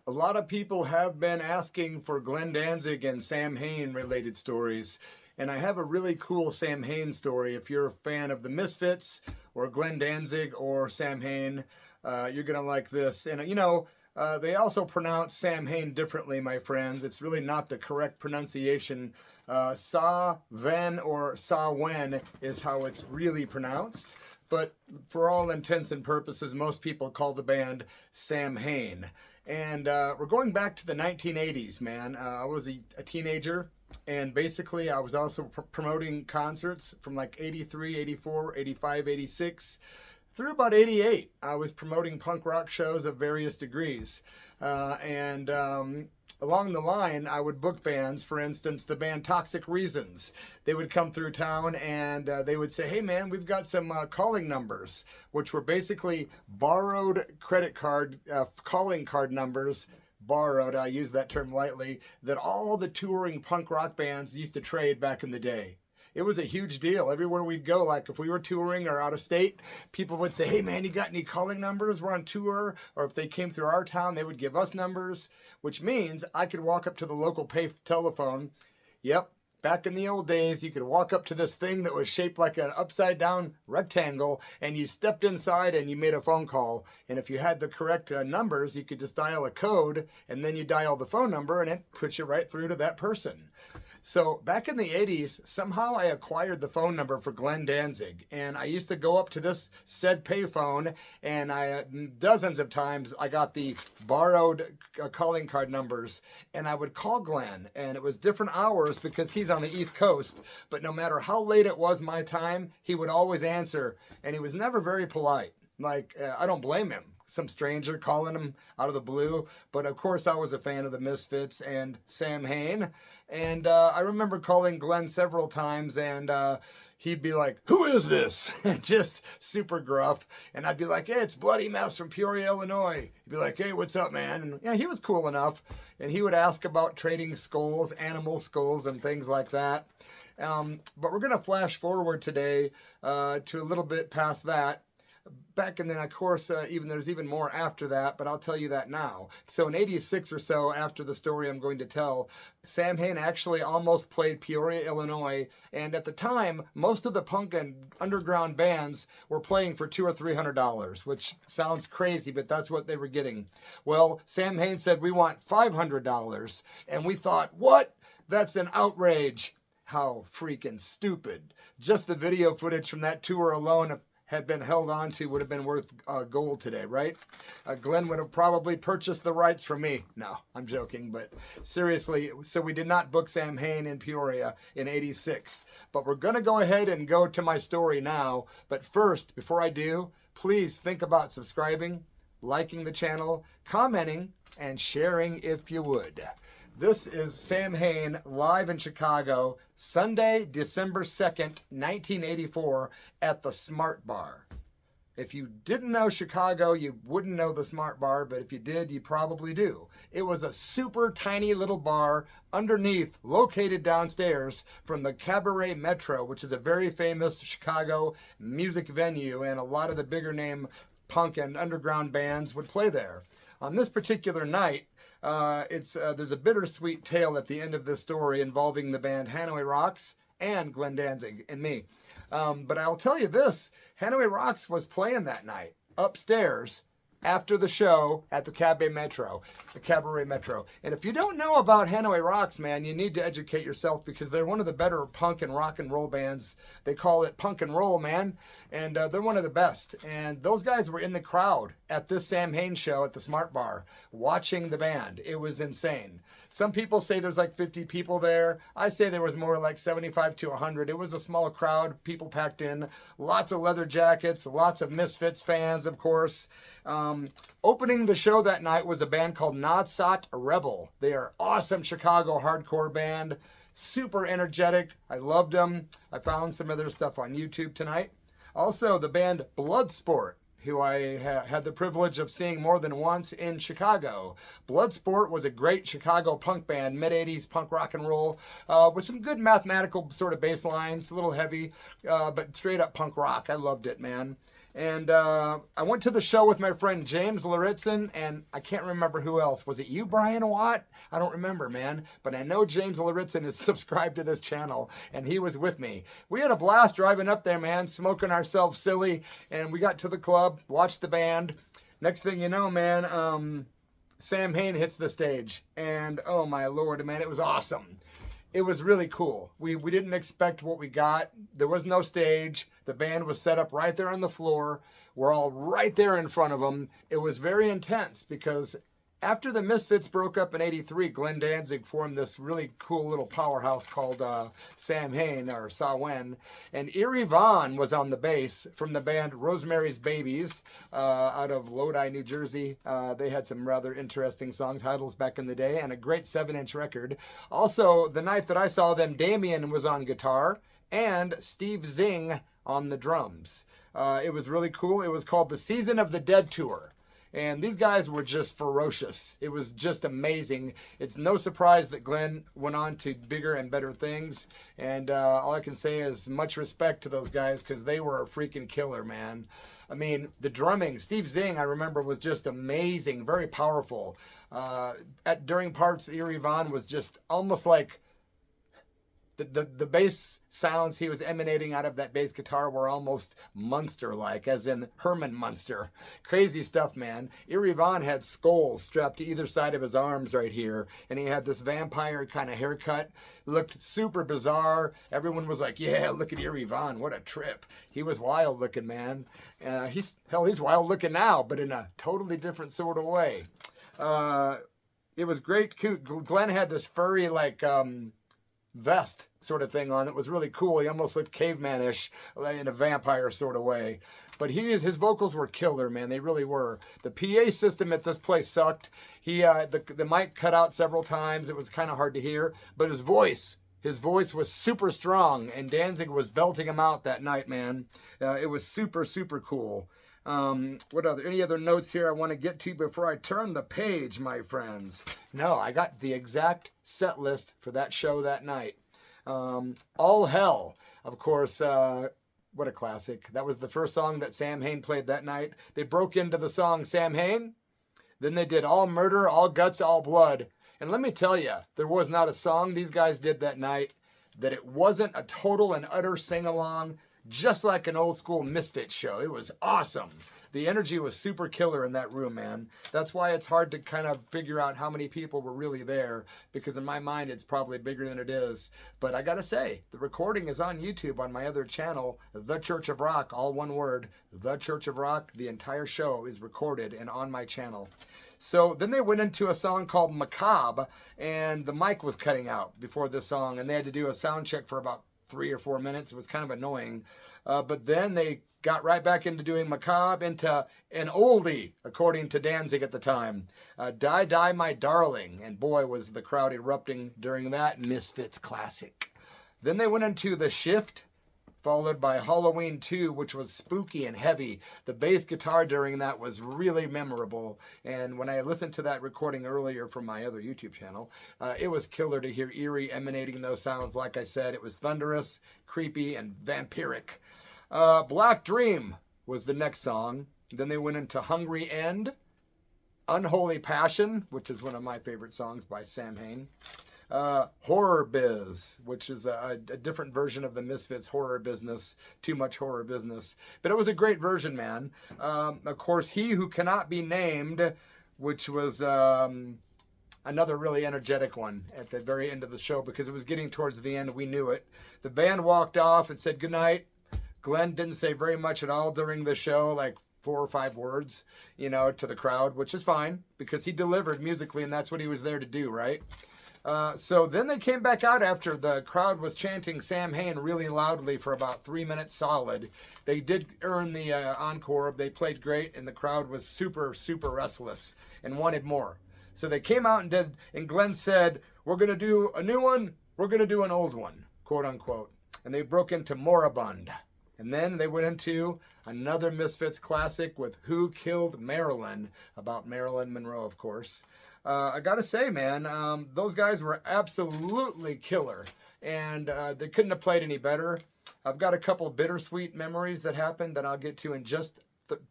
A lot of people have been asking for Glenn Danzig and Samhain related stories. And I have a really cool Samhain story. If you're a fan of the Misfits or Glenn Danzig or Samhain, you're going to like this. And they also pronounce Samhain differently, my friends. It's really not the correct pronunciation. Sa-ven or Sa-wen is how it's really pronounced. But for all intents and purposes, most people call the band Samhain. And we're going back to the 1980s, man. I was a teenager, and basically I was also promoting concerts from like 83, 84, 85, 86. Through about 88, I was promoting punk rock shows of various degrees. Along the line, I would book bands. For instance, the band Toxic Reasons. They would come through town and they would say, hey man, we've got some calling numbers, which were basically borrowed credit card, calling card numbers, borrowed, I use that term lightly, that all the touring punk rock bands used to trade back in the day. It was a huge deal. Everywhere we'd go, like if we were touring or out of state, people would say, hey man, you got any calling numbers? We're on tour. Or if they came through our town, they would give us numbers, which means I could walk up to the local pay telephone. Yep, back in the old days, you could walk up to this thing that was shaped like an upside down rectangle, and you stepped inside and you made a phone call. And if you had the correct numbers, you could just dial a code, and then you dial the phone number and it puts you right through to that person. So back in the 80s, somehow I acquired the phone number for Glenn Danzig, and I used to go up to this said payphone, and dozens of times I got the borrowed calling card numbers, and I would call Glenn, and it was different hours because he's on the East Coast, but no matter how late it was my time, he would always answer, and he was never very polite. I don't blame him. Some stranger calling him out of the blue. But of course, I was a fan of the Misfits and Samhain. And I remember calling Glenn several times, and he'd be like, who is this? Just super gruff. And I'd be like, hey, it's Bloody Mess from Peoria, Illinois. He'd be like, hey, what's up, man? And yeah, he was cool enough. And he would ask about trading skulls, animal skulls, and things like that. But we're going to flash forward today to a little bit past that. Back, and then of course there's even more after that, but I'll tell you that now. So in 86 or so, after the story I'm going to tell, Samhain actually almost played Peoria, Illinois, and at the time most of the punk and underground bands were playing for $200 or $300, which sounds crazy, but that's what they were getting. Well, Samhain said we want $500, and we thought, what? That's an outrage. How freaking stupid. Just the video footage from that tour alone had been held on to would have been worth gold today, right? Glenn would have probably purchased the rights from me. No, I'm joking, but seriously, so we did not book Samhain in Peoria in 86. But we're going to go ahead and go to my story now. But first, before I do, please think about subscribing, liking the channel, commenting, and sharing if you would. This is Samhain live in Chicago, Sunday, December 2nd, 1984, at the Smart Bar. If you didn't know Chicago, you wouldn't know the Smart Bar, but if you did, you probably do. It was a super tiny little bar underneath, located downstairs from the Cabaret Metro, which is a very famous Chicago music venue, and a lot of the bigger name punk and underground bands would play there. On this particular night, there's a bittersweet tale at the end of this story involving the band Hanoi Rocks and Glenn Danzig and me. But I'll tell you this, Hanoi Rocks was playing that night upstairs after the show at the Cabaret Metro. And if you don't know about Hanoi Rocks, man, you need to educate yourself because they're one of the better punk and rock and roll bands. They call it punk and roll, man. And they're one of the best. And those guys were in the crowd at this Samhain show at the Smart Bar watching the band. It was insane. Some people say there's like 50 people there. I say there was more like 75 to 100. It was a small crowd, people packed in, lots of leather jackets, lots of Misfits fans, of course. Opening the show that night was a band called Nodsot Rebel. They are awesome Chicago hardcore band, super energetic. I loved them. I found some of their stuff on YouTube tonight. Also, the band Bloodsport, who I had the privilege of seeing more than once in Chicago. Bloodsport was a great Chicago punk band, mid-80s punk rock and roll, with some good mathematical sort of bass lines, a little heavy, but straight up punk rock. I loved it, man. And I went to the show with my friend James Laritzen, and I can't remember who else. Was it you, Brian Watt? I don't remember, man. But I know James Laritzen is subscribed to this channel, and he was with me. We had a blast driving up there, man, smoking ourselves silly. And we got to the club, watched the band. Next thing you know, man, Samhain hits the stage. And oh my Lord, man, it was awesome. It was really cool. We didn't expect what we got. There was no stage. The band was set up right there on the floor. We're all right there in front of them. It was very intense because after the Misfits broke up in '83, Glenn Danzig formed this really cool little powerhouse called Samhain or Samhain. And Eerie was on the bass from the band Rosemary's Babies out of Lodi, New Jersey. They had some rather interesting song titles back in the day and a great 7-inch record. Also, the night that I saw them, Damien was on guitar and Steve Zing on the drums. It was really cool. It was called the Season of the Dead Tour. And these guys were just ferocious. It was just amazing. It's no surprise that Glenn went on to bigger and better things. And all I can say is much respect to those guys because they were a freaking killer, man. I mean, the drumming, Steve Zing, I remember, was just amazing, very powerful. During parts, Eerie was just almost like the bass sounds he was emanating out of that bass guitar were almost Munster-like, as in Herman Munster. Crazy stuff, man. Eerie had skulls strapped to either side of his arms right here, and he had this vampire kind of haircut. Looked super bizarre. Everyone was like, yeah, look at Eerie what a trip. He was wild looking, man. He's wild looking now, but in a totally different sort of way. It was great. Glenn had this furry, like, vest sort of thing on. It was really cool. He almost looked cavemanish in a vampire sort of way. But his vocals were killer, man. They really were. The PA system at this place sucked. The mic cut out several times. It was kind of hard to hear. But his voice was super strong, and Danzig was belting him out that night, man. It was super, super cool. Any other notes here I want to get to before I turn the page, my friends? No, I got the exact set list for that show that night. All Hell, of course, what a classic. That was the first song that Samhain played that night. They broke into the song Samhain. Then they did All Murder, All Guts, All Blood. And let me tell you, there was not a song these guys did that night that it wasn't a total and utter sing-along, just like an old school Misfits show. It was awesome. The energy was super killer in that room, man. That's why it's hard to kind of figure out how many people were really there, because in my mind, it's probably bigger than it is. But I gotta say, the recording is on YouTube on my other channel, The Church of Rock, all one word, The Church of Rock. The entire show is recorded and on my channel. So then they went into a song called Macabre, and the mic was cutting out before this song, and they had to do a sound check for about 3 or 4 minutes. It was kind of annoying. But then they got right back into doing Macabre, into an oldie, according to Danzig at the time. Die, Die, My Darling. And boy, was the crowd erupting during that Misfits classic. Then they went into The Shift, followed by Halloween 2, which was spooky and heavy. The bass guitar during that was really memorable. And when I listened to that recording earlier from my other YouTube channel, it was killer to hear Eerie emanating those sounds. Like I said, it was thunderous, creepy, and vampiric. Black Dream was the next song. Then they went into Hungry End, Unholy Passion, which is one of my favorite songs by Samhain. Horror Biz, which is a different version of the Misfits Horror Business, Too Much Horror Business. But it was a great version, man. Of course, He Who Cannot Be Named, which was another really energetic one at the very end of the show, because it was getting towards the end. We knew it. The band walked off and said goodnight. Glenn didn't say very much at all during the show, like 4 or 5 words, to the crowd, which is fine, because he delivered musically, and that's what he was there to do, right? So then they came back out after the crowd was chanting Samhain really loudly for about 3 minutes solid. They did earn the encore. They played great, and the crowd was super, super restless and wanted more. So they came out and Glenn said, we're going to do a new one. We're going to do an old one, quote unquote. And they broke into Moribund. And then they went into another Misfits classic with Who Killed Marilyn, about Marilyn Monroe, of course. I gotta say, man, those guys were absolutely killer, and they couldn't have played any better. I've got a couple of bittersweet memories that happened that I'll get to in just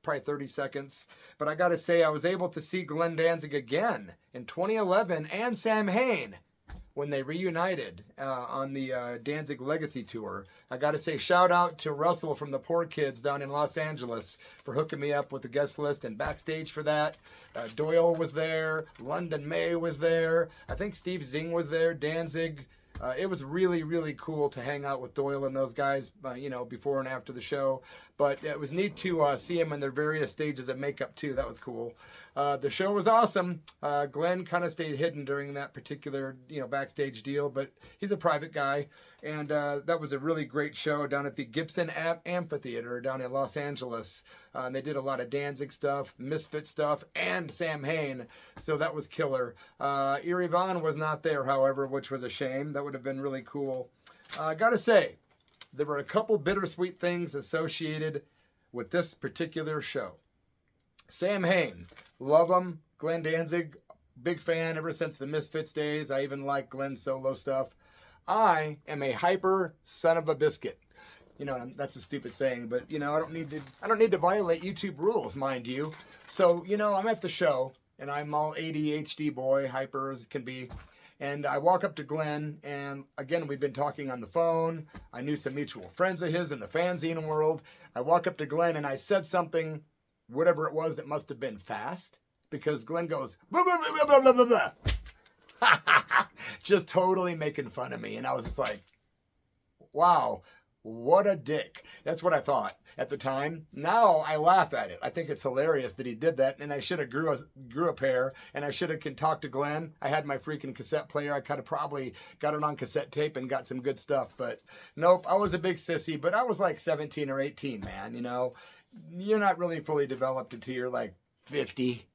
probably 30 seconds. But I got to say, I was able to see Glenn Danzig again in 2011 and Samhain when they reunited on the Danzig Legacy Tour. I got to say, shout out to Razzle from the Poor Kids down in Los Angeles for hooking me up with the guest list and backstage for that. Doyle was there. London May was there. I think Steve Zing was there. Danzig. It was really, really cool to hang out with Doyle and those guys, before and after the show. But it was neat to see them in their various stages of makeup, too. That was cool. The show was awesome. Glenn kind of stayed hidden during that particular, backstage deal, but he's a private guy. And that was a really great show down at the Gibson Amphitheater down in Los Angeles. And they did a lot of Danzig stuff, Misfits stuff, and Samhain. So that was killer. Eerie was not there, however, which was a shame. That would have been really cool. I gotta say, there were a couple bittersweet things associated with this particular show. Samhain, love him. Glenn Danzig, big fan ever since the Misfits days. I even like Glenn's solo stuff. I am a hyper son of a biscuit. That's a stupid saying, but I don't need to violate YouTube rules, mind you. So, I'm at the show and I'm all ADHD boy, hyper as can be. And I walk up to Glenn, and again, we've been talking on the phone. I knew some mutual friends of his in the fanzine world. I walk up to Glenn and I said something, whatever it was, that must have been fast, because Glenn goes, blah, blah, blah, blah, blah, blah, blah. Just totally making fun of me. And I was just like, wow, what a dick. That's what I thought at the time. Now I laugh at it. I think it's hilarious that he did that, and I should have grew a pair, and I should have can talk to Glenn. I had my freaking cassette player. I could have probably got it on cassette tape and got some good stuff, but nope, I was a big sissy, but I was like 17 or 18, man, You're not really fully developed until you're like 50.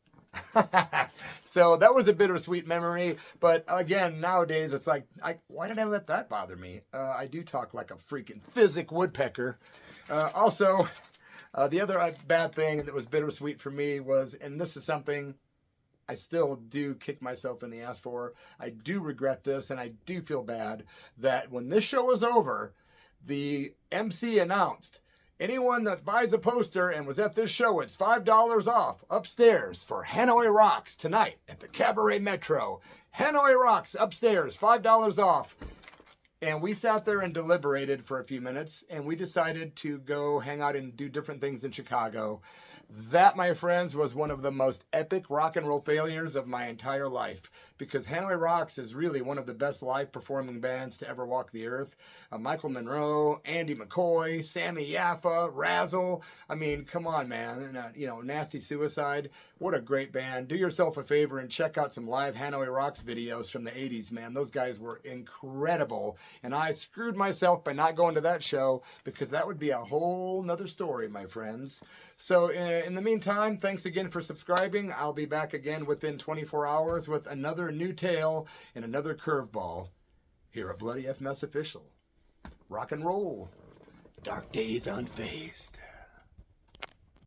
So that was a bittersweet memory, but again, nowadays it's like, why did I let that bother me? I do talk like a freaking physic woodpecker. Also, the other bad thing that was bittersweet for me was, and this is something I still do kick myself in the ass for, I do regret this, and I do feel bad that when this show was over, the MC announced, anyone that buys a poster and was at this show, it's $5 off upstairs for Hanoi Rocks tonight at the Cabaret Metro. Hanoi Rocks upstairs, $5 off. And we sat there and deliberated for a few minutes, and we decided to go hang out and do different things in Chicago. That, my friends, was one of the most epic rock and roll failures of my entire life, because Hanoi Rocks is really one of the best live performing bands to ever walk the earth. Michael Monroe, Andy McCoy, Sammy Yaffa, Razzle. I mean, come on, man. Nasty Suicide. What a great band. Do yourself a favor and check out some live Hanoi Rocks videos from the 80s, man. Those guys were incredible. And I screwed myself by not going to that show, because that would be a whole nother story, my friends. So in the meantime, thanks again for subscribing. I'll be back again within 24 hours with another new tale and another curveball here at Bloody F Mess Official. Rock and roll. Dark days unfazed.